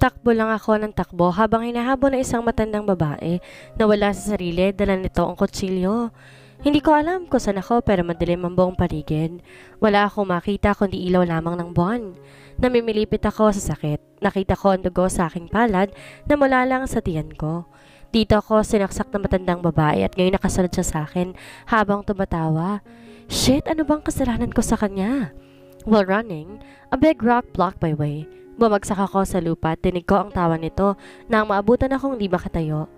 Takbo lang ako ng takbo habang hinahabol ng isang matandang babae na wala sa sarili, dala nito ang kutsilyo. Hindi ko alam kung saan ako pero madilim ang buong paligid. Wala akong makita kundi ilaw lamang ng buwan. Namimilipit ako sa sakit. Nakita ko ang dugo sa aking palad na mula lang sa tiyan ko. Dito ako sinaksak ng matandang babae at ngayon nakasunod siya sa akin habang tumatawa. Shit, ano bang kasalanan ko sa kanya? While running, a big rock blocked my way. Bumagsak ako sa lupa at tinig ko ang tawa nito nang maabutan akong di makatayo.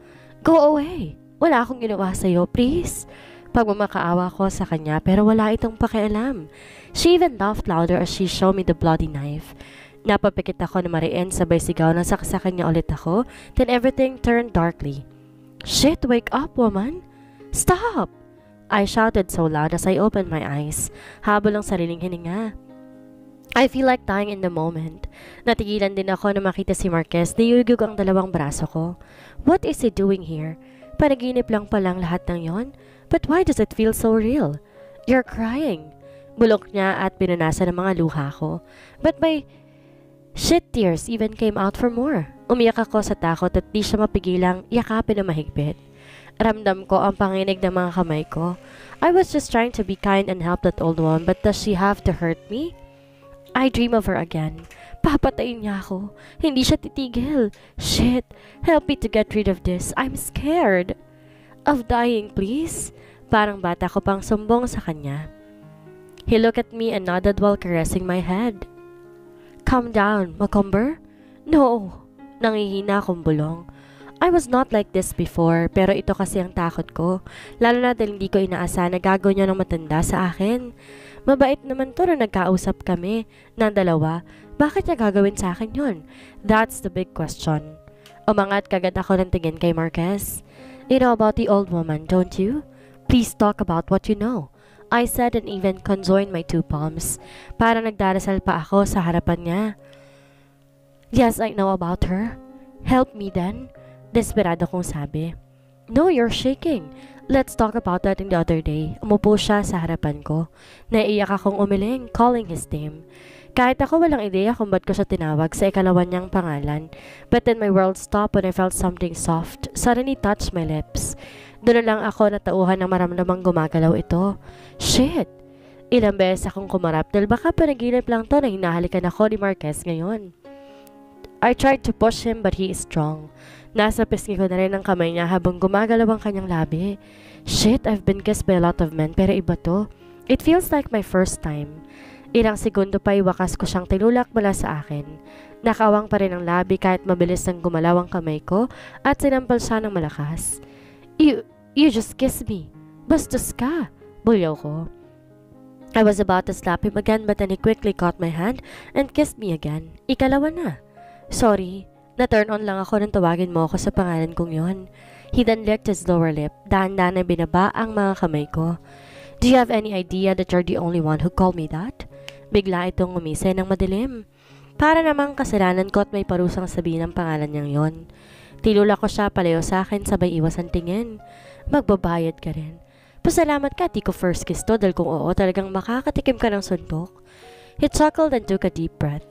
Go away! Wala akong ginawa sa'yo, please. Pagmamakaawa ko sa kanya pero wala itong pakialam. She even laughed louder as she showed me the bloody knife. Napapikit ako na mariin sabay sigaw na saksakan niya ulit ako, then everything turned darkly. Shit, wake up, woman! Stop! I shouted so loud as I opened my eyes, habol ang sariling hininga. I feel like dying in the moment. Natigilan din ako na makita si Marquez na yugog ang dalawang braso ko. What is he doing here? Panaginip lang palang lahat ng yon? But why does it feel so real? You're crying. Bulok niya at pinunasan ng mga luha ko. But my shit tears even came out for more. Umiyak ako sa takot at di siya mapigilang yakapin na mahigpit. Ramdam ko ang panginig ng mga kamay ko. I was just trying to be kind and help that old woman, but does she have to hurt me? I dream of her again. Papatayin niya ako. Hindi siya titigil. Shit, help me to get rid of this. I'm scared. Of dying, please? Parang bata ko pang sumbong sa kanya. He looked at me and nodded while caressing my head. Calm down, Macomber? No. Nangihina akong bulong. I was not like this before, pero ito kasi ang takot ko. Lalo na dahil hindi ko inaasahan na gagawin niya ng matanda sa akin. Mabait naman to na nagkausap kami ng dalawa. Bakit niya gagawin sa akin yun? That's the big question. Umangat kagad ako ng tingin kay Marquez. You know about the old woman, don't you? Please talk about what you know. I said and even conjoined my two palms. Para nagdarasal pa ako sa harapan niya. Yes, I know about her. Help me then. Desperado kong sabi. No, you're shaking. Let's talk about that in the other day. Umupo siya sa harapan ko. Naiiyak akong umiling, calling his name. Kahit ako walang ideya kung ba't ko siya tinawag sa ikalawan niyang pangalan. But then my world stopped when I felt something soft suddenly touch my lips. Doon lang ako natauhan ng maramdamang gumagalaw ito. Shit! Ilang beses akong kumarap dahil baka panaginip lang to na hinahalikan ako ni Marquez ngayon. I tried to push him but he is strong. Nasa pisngi ko na rin ang kamay niya habang gumagalaw ang kanyang labi. Shit, I've been kissed by a lot of men pero iba to. It feels like my first time. Ilang segundo pa wakas ko siyang tinulak mula sa akin. Nakawang pa rin ang labi kahit mabilis nang gumalaw ang kamay ko at sinampal siya ng malakas. You just kissed me. Bastos ka. Bulyaw ko. I was about to slap him again but then he quickly caught my hand and kissed me again. Ikalawa na. Sorry, na-turn on lang ako nang tawagin mo ako sa pangalan kong yon. He then licked his lower lip, dahan-dahan na binaba ang mga kamay ko. Do you have any idea that you're the only one who called me that? Bigla itong umisay ng madilim. Para namang kasalanan ko at may parusang sabihin ang pangalan niyang yon. Tinulak ko siya palayo sa akin sabay iwas ang tingin. Magbabayad ka rin. Pasalamat ka di ko first kiss to dahil kung oo talagang makakatikim ka ng suntok. He chuckled and took a deep breath.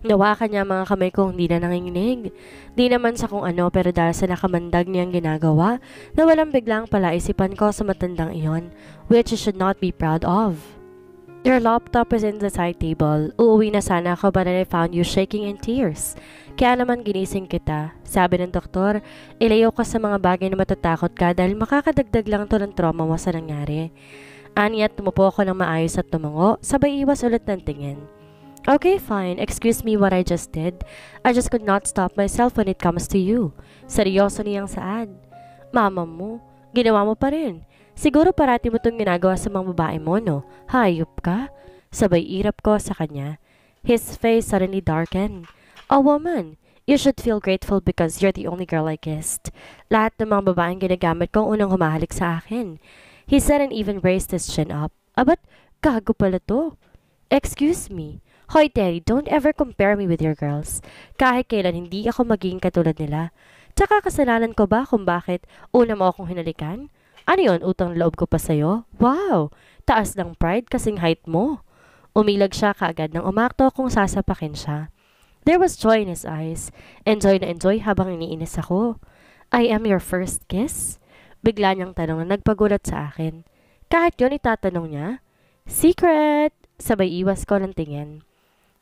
Nawakan niya mga kamay kong hindi na nanginginig. Di naman sa kung ano pero dahil sa nakamandag niyang ginagawa na walang biglang palaisipan ko sa matandang iyon, which you should not be proud of. Your laptop is in the side table. Uuwi na sana ako but then I found you shaking in tears. Kaya naman ginising kita. Sabi ng doktor, ilayo ka sa mga bagay na matatakot ka dahil makakadagdag lang to ng trauma mo sa nangyari. Aniya tumupo ako ng maayos at tumango, sabay iwas ulit ng tingin. Okay, fine. Excuse me what I just did. I just could not stop myself when it comes to you. Seryoso niyang saad. Mama mo, ginawa mo pa rin. Siguro parati mo itong ginagawa sa mga babae mo, no? Hayop ka? Sabay irap ko sa kanya. His face suddenly darkened. A woman, you should feel grateful because you're the only girl I kissed. Lahat ng mga babaeng ginagamit ko unang humahalik sa akin. He said and even raised his chin up. Ba't gago pala to? Excuse me. Hoy Terry, don't ever compare me with your girls. Kahit kailan hindi ako magiging katulad nila. Tsaka kasalanan ko ba kung bakit una mo akong hinalikan? Ano yon, utang loob ko pa sa'yo? Wow! Taas ng pride kasing height mo. Umilag siya kaagad nang umakto kung sasapakin siya. There was joy in his eyes. Enjoy na enjoy habang iniinis ako. I am your first kiss? Bigla niyang tanong na nagpagulat sa akin. Kahit yun itatanong niya, secret! Sabay iwas ko ng tingin.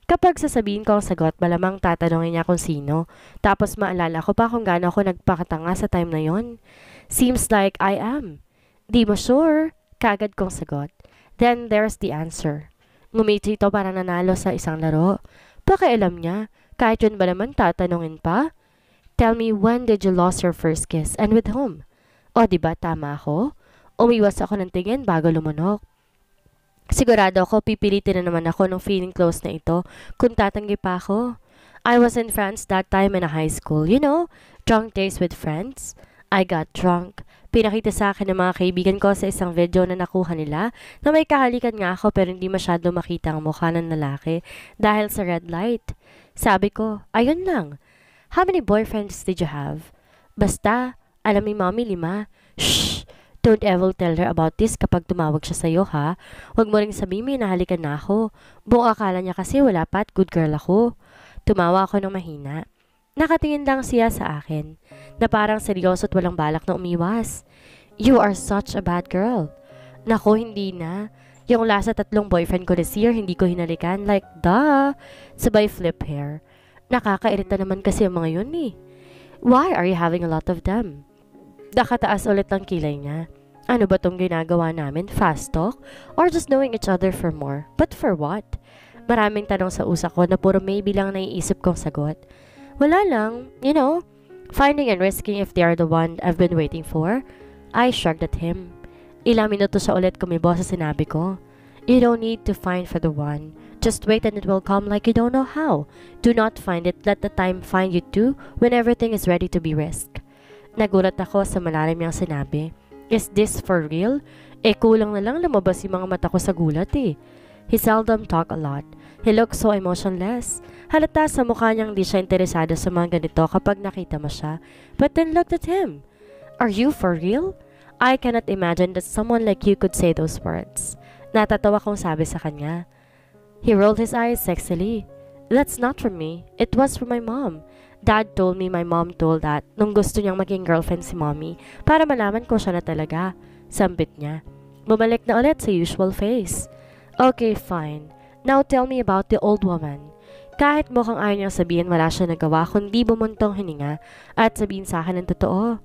Kapag sasabihin ko ang sagot, malamang tatanungin niya kung sino. Tapos maalala ko pa kung gaano ako nagpakatanga sa time na yon. Seems like I am. Di mo sure? Kagad kong sagot. Then there's the answer. Ngumiti ito para nanalo sa isang laro. Pakialam niya, kahit yun ba naman tatanungin pa? Tell me, when did you lose your first kiss and with whom? O diba tama ako? Umiwas ako ng tingin bago lumunok. Sigurado ako pipilitin na naman ako ng feeling close na ito kung tatanggi pa ako. I was in France that time in a high school, you know, drunk days with friends. I got drunk. Pinakita sa akin ng mga kaibigan ko sa isang video na nakuha nila na may kahalikan nga ako pero hindi masyado makita ang mukha ng lalaki dahil sa red light. Sabi ko, ayun lang. How many boyfriends did you have? Basta, alam ni Mommy 5. Shh! Don't ever tell her about this kapag tumawag siya sa'yo, ha? Huwag mo ring sabihin may nahalikan na ako. Buong akala niya kasi wala pa at good girl ako. Tumawa ako ng mahina. Nakatingin lang siya sa akin, na parang seryoso at walang balak na umiwas. You are such a bad girl. Naku, hindi na. Yung last sa 3 boyfriend ko this year, hindi ko hinalikan. Like, duh. Sabay flip hair. Nakakairita naman kasi ang mga yun eh. Why are you having a lot of them? Nakataas ulit ang kilay niya. Ano ba tong ginagawa namin? Fast talk? Or just knowing each other for more? But for what? Maraming tanong sa usak ko na puro maybe lang naiisip kong sagot. Wala lang, you know, finding and risking if they are the one I've been waiting for. I shrugged at him. Ilang minuto siya ulit kumibo sa sinabi ko. You don't need to find for the one. Just wait and it will come like you don't know how. Do not find it, let the time find you too when everything is ready to be risked. Nagulat ako sa malalim niyang sinabi. Is this for real? Kulang na lang lumabas yung mga mata ko sa gulat eh. He seldom talk a lot. He looks so emotionless. Halata sa mukha niyang di siya interesado sa mga ganito kapag nakita mo siya. But then looked at him. Are you for real? I cannot imagine that someone like you could say those words. Natatawa kong sabi sa kanya. He rolled his eyes sexily. That's not from me. It was from my mom. Dad told me my mom told that nung gusto niyang maging girlfriend si Mommy para malaman ko siya na talaga. Sambit niya. Bumalik na ulit sa usual face. Okay, fine. Now tell me about the old woman. Kahit mukhang ayaw niyang sabihin wala siya nagawa kundi bumuntong hininga at sabihin sa akin ng totoo.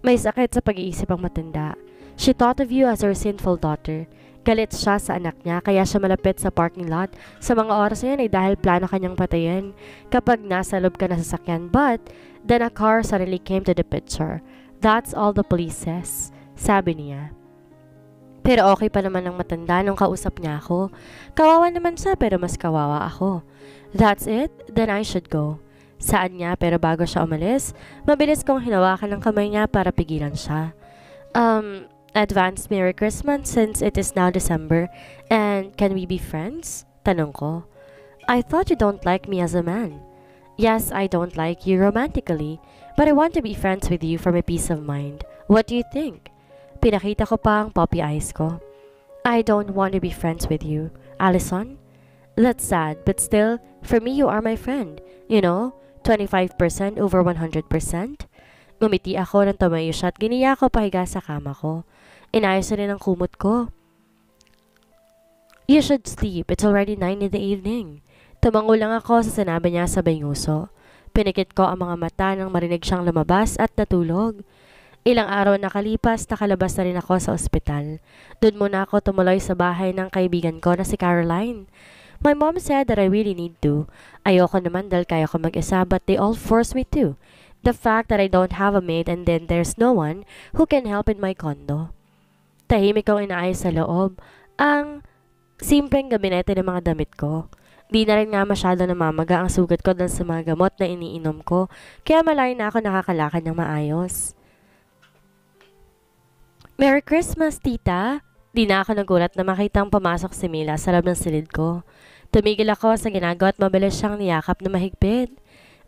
May sakit sa pag-iisip ang matanda. She thought of you as her sinful daughter. Galit siya sa anak niya kaya siya malapit sa parking lot. Sa mga oras na yan ay dahil plano kanyang patayin kapag nasa loob ka na sasakyan. But then a car suddenly came to the picture. That's all the police says, sabi niya. Pero okay pa naman ang matanda nung kausap niya ako. Kawawa naman siya pero mas kawawa ako. That's it? Then I should go. Saan niya pero bago siya umalis, mabilis kong hinawakan ng kamay niya para pigilan siya. Advance Merry Christmas since it is now December. And can we be friends? Tanong ko. I thought you don't like me as a man. Yes, I don't like you romantically, but I want to be friends with you for my peace of mind. What do you think? Pinakita ko pa ang puppy eyes ko. I don't want to be friends with you, Allison. That's sad, but still, for me you are my friend. You know, 25% over 100%. Ngumiti ako nang tumayo siya at giniya ko pahiga sa kama ko. Inayos na rin ang kumot ko. You should sleep. It's already 9 in the evening. Tumango lang ako sa sinabi niya sabay nguso. Pinikit ko ang mga mata nang marinig siyang lumabas at natulog. Ilang araw nakalipas, nakalabas na rin ako sa ospital. Doon muna ako tumuloy sa bahay ng kaibigan ko na si Caroline. My mom said that I really need to. Ayoko naman dahil kaya ko mag-isa but they all force me to. The fact that I don't have a maid and then there's no one who can help in my condo. Tahimik kong inaayos sa loob ang simpleng gabinete ng mga damit ko. Di na rin nga masyado namamaga ang sugat ko dahil sa mga gamot na iniinom ko, kaya malayo na ako nakakalakad ng maayos. Merry Christmas, tita! Di na ako nagulat na makitang pumasok si Mila sa loob ng silid ko. Tumigil ako sa ginagawa at mabilis siyang niyakap na mahigpit.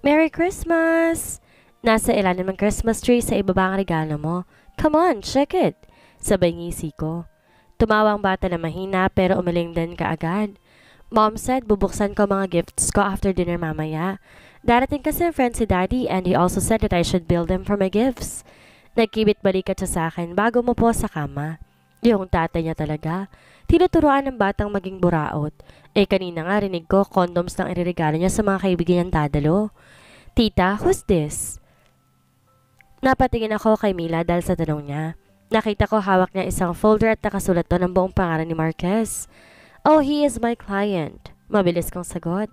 Merry Christmas! Nasa ilalim ng Christmas tree sa ibaba ang regalo mo. Come on, check it! Sabay ngisi ko. Tumawa ang bata na mahina pero umiling din kaagad. Mom said bubuksan ko mga gifts ko after dinner mamaya. Darating kasi friend si Daddy and he also said that I should bill them for my gifts. Nagkibit-balikat siya sa akin bago mo po sa kama. Yung tatay niya talaga. Tinuturuan ng batang maging buraot. Kanina nga rinig ko condoms lang iririgalo niya sa mga kaibigan niyang dadalo. Tita, who's this? Napatingin ako kay Mila dahil sa tanong niya. Nakita ko hawak niya isang folder at nakasulat doon ang buong pangalan ni Marquez. Oh, he is my client. Mabilis kong sagot.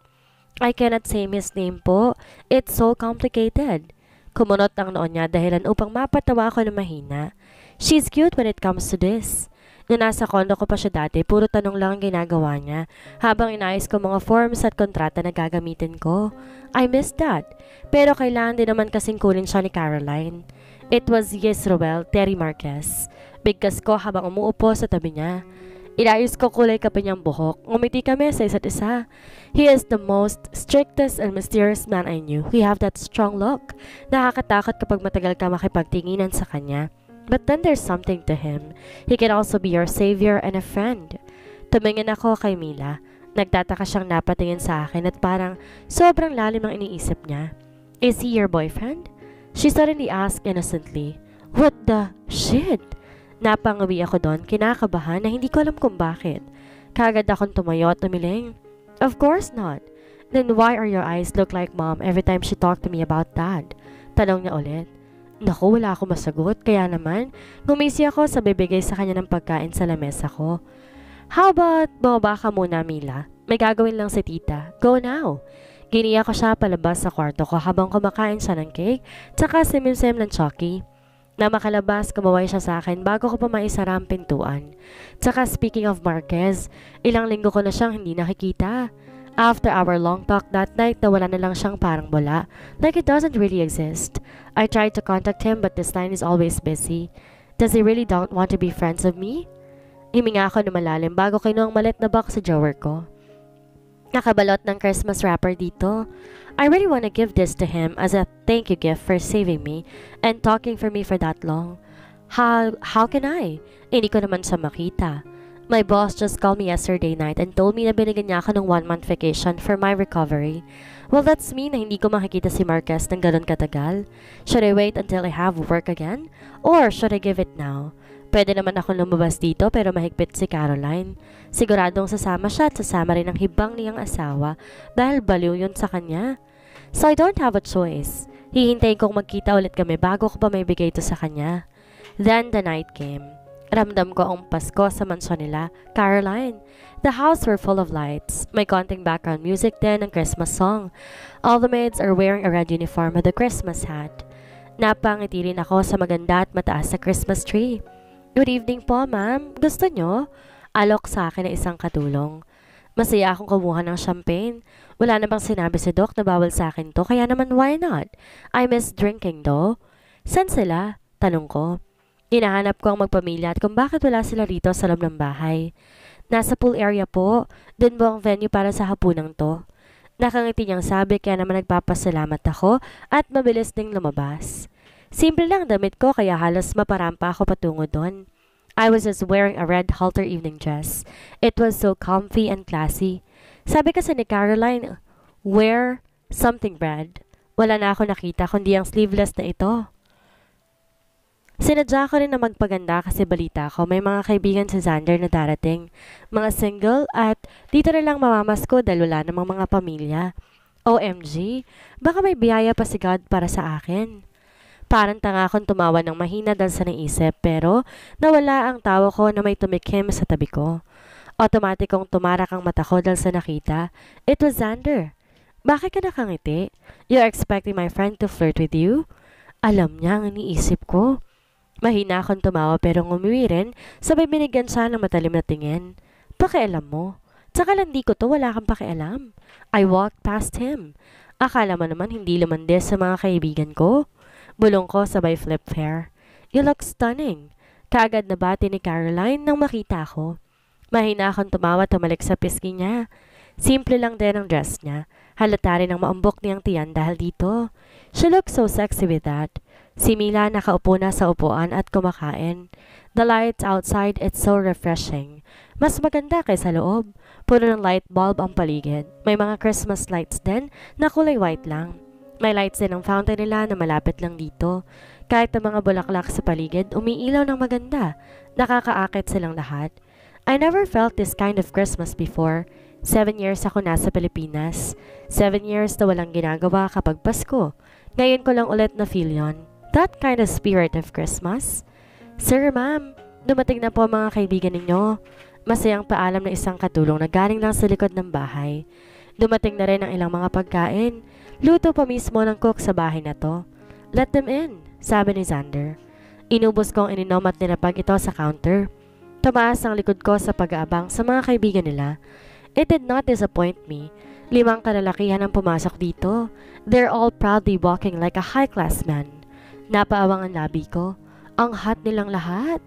I cannot say his name po. It's so complicated. Kumunot ang noon niya dahilan upang mapatawa ako ng mahina. She's cute when it comes to this. Nung nasa kondo ko pa siya dati, puro tanong lang ang ginagawa niya habang inayos ko mga forms at kontrata na gagamitin ko. I miss that. Pero kailangan din naman kasing kunin siya ni Caroline. It was Yesroel Terry Marquez. Bigkas ko habang umuupo sa tabi niya. Inayos ko kulay kape niyang buhok. Ngumiti kami sa isa't isa. He is the most strictest and mysterious man I knew. We have that strong look. Nakakatakot kapag matagal ka makipagtinginan sa kanya. But then there's something to him. He can also be your savior and a friend. Tumingin ako kay Mila. Nagtataka siyang napatingin sa akin at parang sobrang lalim ang iniisip niya. Is he your boyfriend? She suddenly asked innocently. What the shit? Napangawi ako doon, kinakabahan na hindi ko alam kung bakit. Kagad akong tumayo at tumiling. Of course not. Then why are your eyes look like mom every time she talked to me about dad? Tanong niya ulit. Naku, wala akong masagot, kaya naman, gumisi ako sa bibigay sa kanya ng pagkain sa lamesa ko. How about, bumaba ka muna Mila? May gagawin lang si tita. Go now. Giniya ko siya palabas sa kwarto ko habang kumakain siya ng cake, tsaka simimsim ng Chucky. Na makalabas, kumaway siya sa akin bago ko pa maisara ang pintuan. Tsaka speaking of Marquez, ilang linggo ko na siyang hindi nakikita. After our long talk that night, nawala na lang siyang parang wala, like it doesn't really exist. I tried to contact him but this line is always busy. Does he really don't want to be friends with me? Himinga ako na malalim bago kinuha ang malit na box sa drawer ko. Nakabalot ng Christmas wrapper dito. I really want to give this to him as a thank you gift for saving me and talking for me for that long. How can I? Hindi ko naman siya makita. My boss just called me yesterday night and told me na binigyan niya ako ng 1-month vacation for my recovery. Well, that's mean na hindi ko makikita si Marquez ng ganun katagal. Should I wait until I have work again? Or should I give it now? Pwede naman akong lumabas dito pero mahigpit si Caroline. Siguradong sasama siya at sasama rin ang hibang niyang asawa dahil baliw yun sa kanya. So I don't have a choice. Hihintayin kong magkita ulit kami bago ko pa may bigay ito sa kanya. Then the night came. Ramdam ko ang Pasko sa mansyon nila, Caroline. The house were full of lights. May konting background music din ng Christmas song. All the maids are wearing a red uniform with a Christmas hat. Napangiti rin ako sa maganda at mataas na Christmas tree. Good evening po, ma'am. Gusto nyo? Alok sa akin na isang katulong. Masaya akong kumuha ng champagne. Wala namang sinabi si Doc na bawal sa akin to, kaya naman why not? I miss drinking though. San sila? Tanong ko. Hinahanap ko ang magpamilya at kung bakit wala sila rito sa loob ng bahay. Nasa pool area po. Dun po ang venue para sa hapunang to. Nakangiti niyang sabi kaya naman nagpapasalamat ako at mabilis ding lumabas. Simple lang damit ko kaya halos maparampa ako patungo doon. I was just wearing a red halter evening dress. It was so comfy and classy. Sabi kasi ni Caroline, wear something red. Wala na ako nakita kundi ang sleeveless na ito. Sinadya ko rin na magpaganda kasi balita ko may mga kaibigan si Xander na darating. Mga single at dito na lang mamamasko dahil wala namang mga pamilya. OMG, baka may biyaya pa si God para sa akin. Parang tanga akong tumawa ng mahina dahil sa naisip pero nawala ang tawa ko na may tumikim sa tabi ko. Automatikong tumarak ang mata ko dahil sa nakita. It was Xander. Bakit ka nakangiti? You're expecting my friend to flirt with you? Alam niya ang iniisip ko. Mahina akong tumawa pero ngumiwi rin sabay binigyan siya ng matalim na tingin. Pakialam mo. Tsaka landi ko to, wala kang pakialam. I walked past him. Akala mo naman hindi lumandis sa mga kaibigan ko? Bulong ko sabay flip hair. You look stunning. Kaagad na bati ni Caroline nang makita ko. Mahina akong tumawa tumalik sa pisngi niya. Simple lang din ang dress niya. Halata rin ang maambok niyang tiyan dahil dito. She looks so sexy with that. Si Mila nakaupo na sa upuan at kumakain. The lights outside, it's so refreshing. Mas maganda kaysa loob. Puro ng light bulb ang paligid. May mga Christmas lights din na kulay white lang. May lights din ang fountain nila na malapit lang dito. Kahit ang mga bulaklak sa paligid, umiilaw ng maganda. Nakakaakit silang lahat. I never felt this kind of Christmas before. 7 years ako nasa Pilipinas. 7 years na walang ginagawa kapag Pasko. Ngayon ko lang ulit na feel yon. That kind of spirit of Christmas. Sir, ma'am, dumating na po mga kaibigan ninyo. Masayang paalam ng isang katulong na galing lang sa likod ng bahay. Dumating na rin ang ilang mga pagkain. Luto pa mismo ng cook sa bahay na to. Let them in, sabi ni Xander. Inubos ko ang ininom at nilapag ito sa counter. Tumaas ang likod ko sa pag-aabang sa mga kaibigan nila. It did not disappoint me. 5 kalalakihan ang pumasok dito. They're all proudly walking like a high-class man. Napaawang ang labi ko. Ang hot nilang lahat.